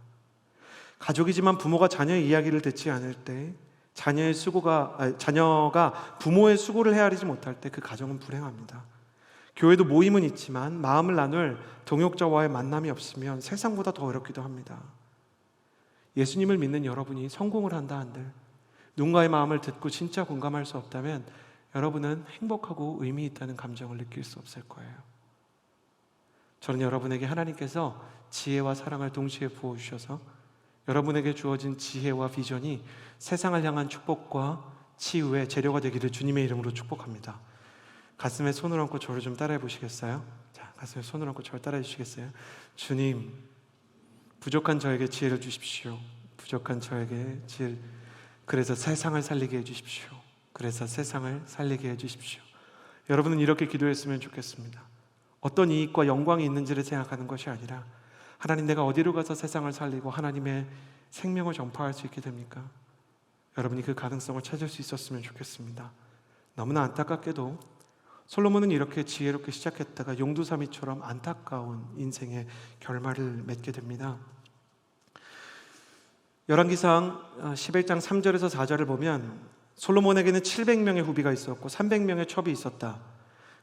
가족이지만 부모가 자녀의 이야기를 듣지 않을 때, 자녀가 부모의 수고를 헤아리지 못할 때 그 가정은 불행합니다. 교회도 모임은 있지만 마음을 나눌 동역자와의 만남이 없으면 세상보다 더 어렵기도 합니다. 예수님을 믿는 여러분이 성공을 한다 한들 누군가의 마음을 듣고 진짜 공감할 수 없다면 여러분은 행복하고 의미 있다는 감정을 느낄 수 없을 거예요. 저는 여러분에게 하나님께서 지혜와 사랑을 동시에 부어주셔서 여러분에게 주어진 지혜와 비전이 세상을 향한 축복과 치유의 재료가 되기를 주님의 이름으로 축복합니다. 가슴에 손을 얹고 저를 좀 따라해 보시겠어요? 자, 가슴에 손을 얹고 저를 따라해 주시겠어요? 주님, 부족한 저에게 지혜를 주십시오. 부족한 저에게 지혜를, 그래서 세상을 살리게 해주십시오. 그래서 세상을 살리게 해주십시오. 여러분은 이렇게 기도했으면 좋겠습니다. 어떤 이익과 영광이 있는지를 생각하는 것이 아니라 하나님, 내가 어디로 가서 세상을 살리고 하나님의 생명을 전파할 수 있게 됩니까? 여러분이 그 가능성을 찾을 수 있었으면 좋겠습니다. 너무나 안타깝게도 솔로몬은 이렇게 지혜롭게 시작했다가 용두사미처럼 안타까운 인생의 결말을 맺게 됩니다. 열왕기상 11장 3절에서 4절을 보면 솔로몬에게는 700명의 후비가 있었고 300명의 첩이 있었다.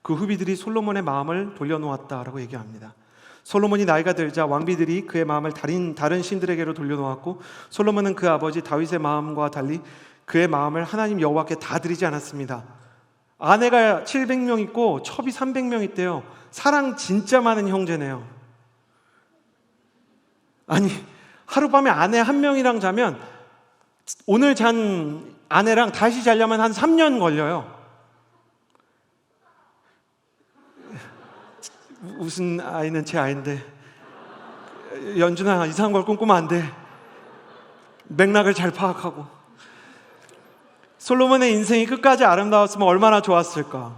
그 후비들이 솔로몬의 마음을 돌려놓았다라고 얘기합니다. 솔로몬이 나이가 들자 왕비들이 그의 마음을 다른 신들에게로 돌려놓았고 솔로몬은 그 아버지 다윗의 마음과 달리 그의 마음을 하나님 여호와께 다 드리지 않았습니다. 아내가 700명 있고 첩이 300명 있대요. 사랑 진짜 많은 형제네요. 아니, 하룻밤에 아내 한 명이랑 자면 오늘 잔 아내랑 다시 자려면 한 3년 걸려요. 웃은 아이는 제 아이인데, 연준아, 이상한 걸 꿈꾸면 안 돼. 맥락을 잘 파악하고. 솔로몬의 인생이 끝까지 아름다웠으면 얼마나 좋았을까.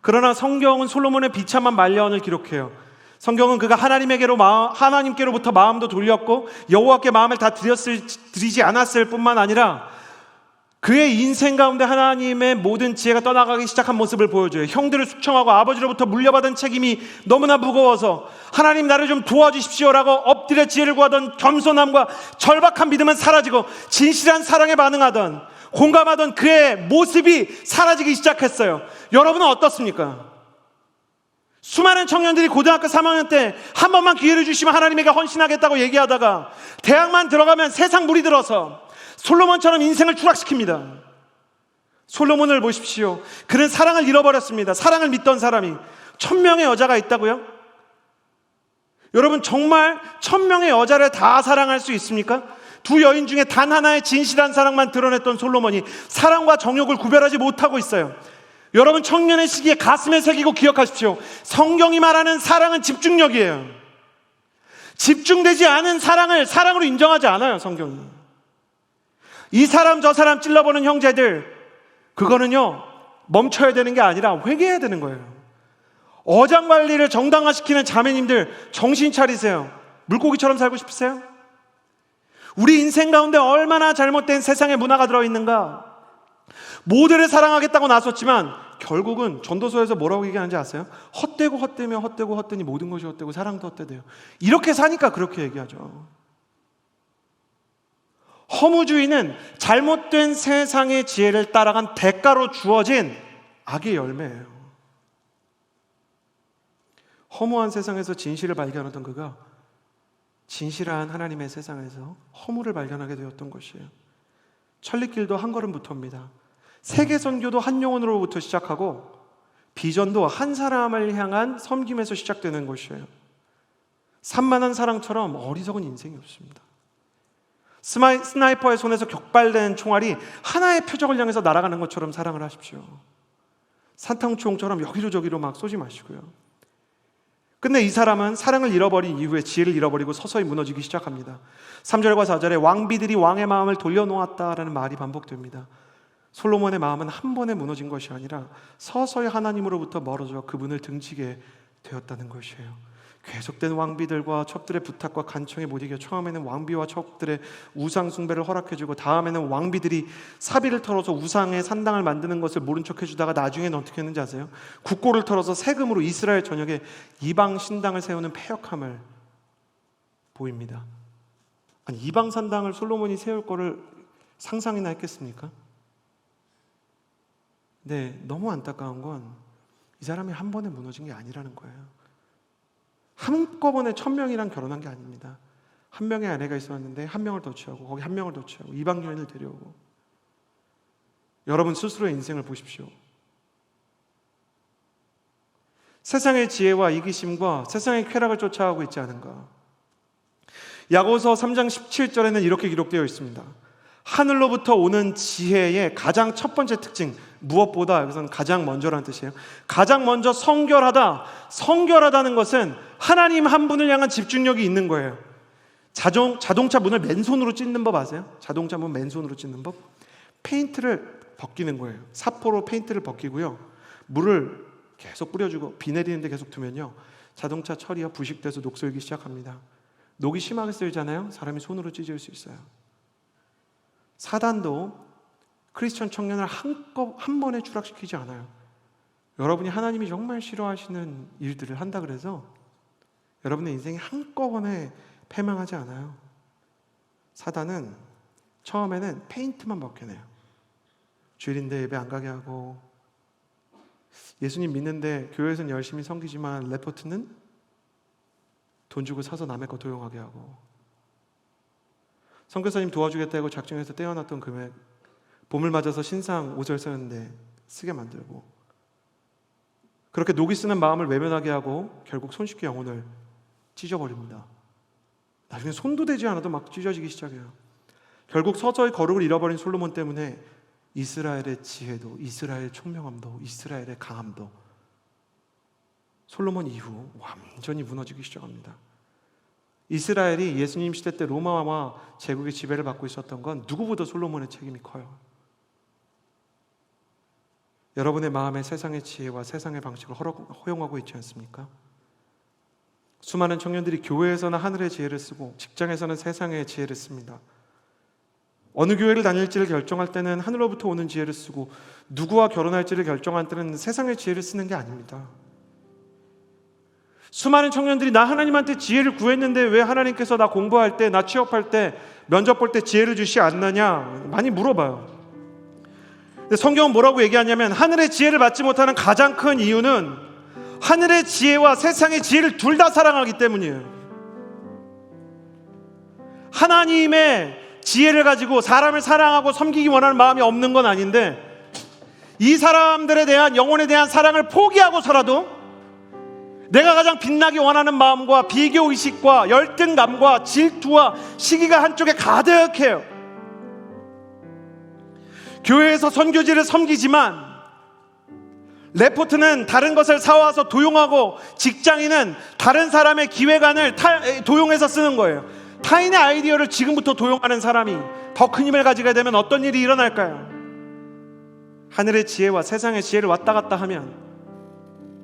그러나 성경은 솔로몬의 비참한 말년을 기록해요. 성경은 그가 하나님께로부터 마음도 돌렸고 여호와께 마음을 다 드리지 않았을 뿐만 아니라 그의 인생 가운데 하나님의 모든 지혜가 떠나가기 시작한 모습을 보여줘요. 형들을 숙청하고 아버지로부터 물려받은 책임이 너무나 무거워서 하나님, 나를 좀 도와주십시오라고 엎드려 지혜를 구하던 겸손함과 절박한 믿음은 사라지고 진실한 사랑에 반응하던, 공감하던 그의 모습이 사라지기 시작했어요. 여러분은 어떻습니까? 수많은 청년들이 고등학교 3학년 때 한 번만 기회를 주시면 하나님에게 헌신하겠다고 얘기하다가 대학만 들어가면 세상 물이 들어서 솔로몬처럼 인생을 추락시킵니다. 솔로몬을 보십시오. 그는 사랑을 잃어버렸습니다. 사랑을 믿던 사람이 1000명의 여자가 있다고요? 여러분, 정말 1000명의 여자를 다 사랑할 수 있습니까? 두 여인 중에 단 하나의 진실한 사랑만 드러냈던 솔로몬이 사랑과 정욕을 구별하지 못하고 있어요. 여러분, 청년의 시기에 가슴에 새기고 기억하십시오. 성경이 말하는 사랑은 집중력이에요. 집중되지 않은 사랑을 사랑으로 인정하지 않아요, 성경이. 이 사람 저 사람 찔러보는 형제들, 그거는요 멈춰야 되는 게 아니라 회개해야 되는 거예요. 어장관리를 정당화시키는 자매님들, 정신 차리세요. 물고기처럼 살고 싶으세요? 우리 인생 가운데 얼마나 잘못된 세상의 문화가 들어있는가. 모두를 사랑하겠다고 나섰지만 결국은 전도서에서 뭐라고 얘기하는지 아세요? 헛되고 헛되며 헛되고 헛되니 모든 것이 헛되고 사랑도 헛되대요. 이렇게 사니까 그렇게 얘기하죠. 허무주의는 잘못된 세상의 지혜를 따라간 대가로 주어진 악의 열매예요. 허무한 세상에서 진실을 발견하던 그가 진실한 하나님의 세상에서 허무를 발견하게 되었던 것이에요. 천리길도 한 걸음부터입니다. 세계 선교도 한 영혼으로부터 시작하고 비전도 한 사람을 향한 섬김에서 시작되는 것이에요. 산만한 사랑처럼 어리석은 인생이 없습니다. 스나이퍼의 손에서 격발된 총알이 하나의 표적을 향해서 날아가는 것처럼 사랑을 하십시오. 산탕총처럼 여기로 저기로 막 쏘지 마시고요. 근데 이 사람은 사랑을 잃어버린 이후에 지혜를 잃어버리고 서서히 무너지기 시작합니다. 3절과 4절에 왕비들이 왕의 마음을 돌려놓았다라는 말이 반복됩니다. 솔로몬의 마음은 한 번에 무너진 것이 아니라 서서히 하나님으로부터 멀어져 그분을 등지게 되었다는 것이에요. 계속된 왕비들과 첩들의 부탁과 간청에 못 이겨 처음에는 왕비와 첩들의 우상 숭배를 허락해주고 다음에는 왕비들이 사비를 털어서 우상의 산당을 만드는 것을 모른 척 해주다가 나중에는 어떻게 했는지 아세요? 국고를 털어서 세금으로 이스라엘 전역에 이방 신당을 세우는 패역함을 보입니다. 아니, 이방 산당을 솔로몬이 세울 거를 상상이나 했겠습니까? 네, 너무 안타까운 건 이 사람이 한 번에 무너진 게 아니라는 거예요. 한꺼번에 1000명이랑 결혼한 게 아닙니다. 한 명의 아내가 있었는데 한 명을 더 취하고 거기 한 명을 더 취하고 이방 여인을 데려오고. 여러분 스스로의 인생을 보십시오. 세상의 지혜와 이기심과 세상의 쾌락을 쫓아가고 있지 않은가. 야고보서 3장 17절에는 이렇게 기록되어 있습니다. 하늘로부터 오는 지혜의 가장 첫 번째 특징, 무엇보다 여기서는 가장 먼저라는 뜻이에요. 가장 먼저 성결하다. 성결하다는 것은 하나님 한 분을 향한 집중력이 있는 거예요. 자동차 문을 맨손으로 찢는 법 아세요? 자동차 문 맨손으로 찢는 법? 페인트를 벗기는 거예요. 사포로 페인트를 벗기고요, 물을 계속 뿌려주고 비 내리는데 계속 두면요 자동차 철이가 부식돼서 녹슬기 시작합니다. 녹이 심하게 쓸잖아요. 사람이 손으로 찢을 수 있어요. 사단도 크리스천 청년을 한 번에 추락시키지 않아요. 여러분이 하나님이 정말 싫어하시는 일들을 한다 그래서 여러분의 인생이 한꺼번에 패망하지 않아요. 사단은 처음에는 페인트만 벗겨내요. 주일인데 예배 안 가게 하고, 예수님 믿는데 교회에서는 열심히 섬기지만 레포트는 돈 주고 사서 남의 거 도용하게 하고, 선교사님 도와주겠다고 작정해서 떼어놨던 금액 봄을 맞아서 신상 5절 쓰는데 쓰게 만들고, 그렇게 녹이 쓰는 마음을 외면하게 하고 결국 손쉽게 영혼을 찢어버립니다. 나중에 손도 대지 않아도 막 찢어지기 시작해요. 결국 서서히 거룩을 잃어버린 솔로몬 때문에 이스라엘의 지혜도, 이스라엘의 총명함도, 이스라엘의 강함도 솔로몬 이후 완전히 무너지기 시작합니다. 이스라엘이 예수님 시대 때 로마와 제국의 지배를 받고 있었던 건 누구보다 솔로몬의 책임이 커요. 여러분의 마음에 세상의 지혜와 세상의 방식을 허용하고 있지 않습니까? 수많은 청년들이 교회에서는 하늘의 지혜를 쓰고 직장에서는 세상의 지혜를 씁니다. 어느 교회를 다닐지를 결정할 때는 하늘로부터 오는 지혜를 쓰고, 누구와 결혼할지를 결정할 때는 세상의 지혜를 쓰는 게 아닙니다. 수많은 청년들이 나 하나님한테 지혜를 구했는데 왜 하나님께서 나 공부할 때, 나 취업할 때, 면접 볼 때 지혜를 주시 않느냐 많이 물어봐요. 근데 성경은 뭐라고 얘기하냐면 하늘의 지혜를 받지 못하는 가장 큰 이유는 하늘의 지혜와 세상의 지혜를 둘 다 사랑하기 때문이에요. 하나님의 지혜를 가지고 사람을 사랑하고 섬기기 원하는 마음이 없는 건 아닌데, 이 사람들에 대한 영혼에 대한 사랑을 포기하고서라도 내가 가장 빛나기 원하는 마음과 비교의식과 열등감과 질투와 시기가 한쪽에 가득해요. 교회에서 선교지를 섬기지만 레포트는 다른 것을 사와서 도용하고, 직장인은 다른 사람의 기획안을 도용해서 쓰는 거예요. 타인의 아이디어를 지금부터 도용하는 사람이 더 큰 힘을 가지게 되면 어떤 일이 일어날까요? 하늘의 지혜와 세상의 지혜를 왔다 갔다 하면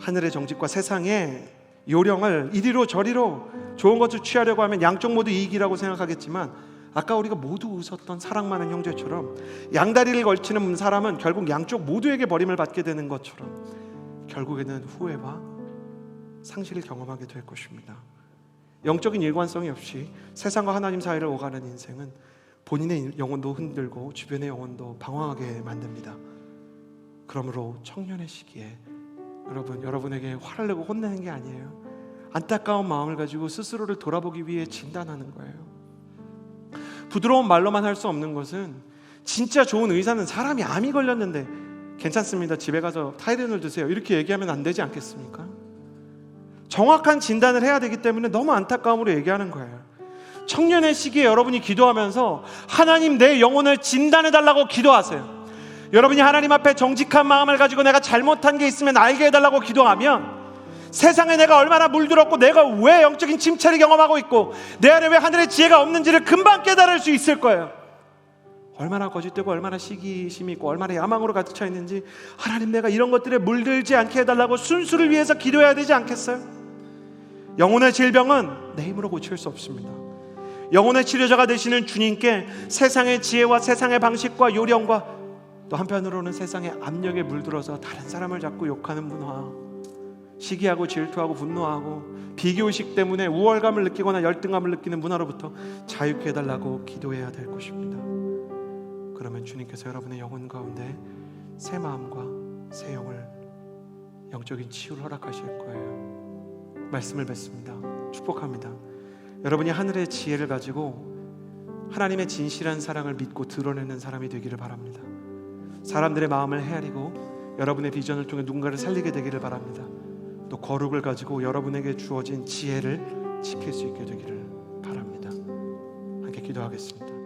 하늘의 정직과 세상의 요령을 이리로 저리로 좋은 것을 취하려고 하면 양쪽 모두 이익이라고 생각하겠지만, 아까 우리가 모두 웃었던 사랑 많은 형제처럼 양다리를 걸치는 사람은 결국 양쪽 모두에게 버림을 받게 되는 것처럼 결국에는 후회와 상실을 경험하게 될 것입니다. 영적인 일관성이 없이 세상과 하나님 사이를 오가는 인생은 본인의 영혼도 흔들고 주변의 영혼도 방황하게 만듭니다. 그러므로 청년의 시기에 여러분에게 화를 내고 혼내는 게 아니에요. 안타까운 마음을 가지고 스스로를 돌아보기 위해 진단하는 거예요. 부드러운 말로만 할 수 없는 것은, 진짜 좋은 의사는 사람이 암이 걸렸는데 괜찮습니다, 집에 가서 타이레놀 드세요, 이렇게 얘기하면 안 되지 않겠습니까? 정확한 진단을 해야 되기 때문에 너무 안타까움으로 얘기하는 거예요. 청년의 시기에 여러분이 기도하면서 하나님, 내 영혼을 진단해달라고 기도하세요. 여러분이 하나님 앞에 정직한 마음을 가지고 내가 잘못한 게 있으면 알게 해달라고 기도하면, 세상에 내가 얼마나 물들었고 내가 왜 영적인 침체를 경험하고 있고 내 안에 왜 하늘의 지혜가 없는지를 금방 깨달을 수 있을 거예요. 얼마나 거짓되고 얼마나 시기심이 있고 얼마나 야망으로 가득 차 있는지, 하나님, 내가 이런 것들에 물들지 않게 해달라고 순수를 위해서 기도해야 되지 않겠어요? 영혼의 질병은 내 힘으로 고칠 수 없습니다. 영혼의 치료자가 되시는 주님께 세상의 지혜와 세상의 방식과 요령과 또 한편으로는 세상의 압력에 물들어서 다른 사람을 자꾸 욕하는 문화, 시기하고 질투하고 분노하고 비교의식 때문에 우월감을 느끼거나 열등감을 느끼는 문화로부터 자유케 해달라고 기도해야 될 것입니다. 그러면 주님께서 여러분의 영혼 가운데 새 마음과 새 영을, 영적인 치유를 허락하실 거예요. 말씀을 뵙습니다. 축복합니다. 여러분이 하늘의 지혜를 가지고 하나님의 진실한 사랑을 믿고 드러내는 사람이 되기를 바랍니다. 사람들의 마음을 헤아리고 여러분의 비전을 통해 누군가를 살리게 되기를 바랍니다. 또 거룩을 가지고 여러분에게 주어진 지혜를 지킬 수 있게 되기를 바랍니다. 함께 기도하겠습니다.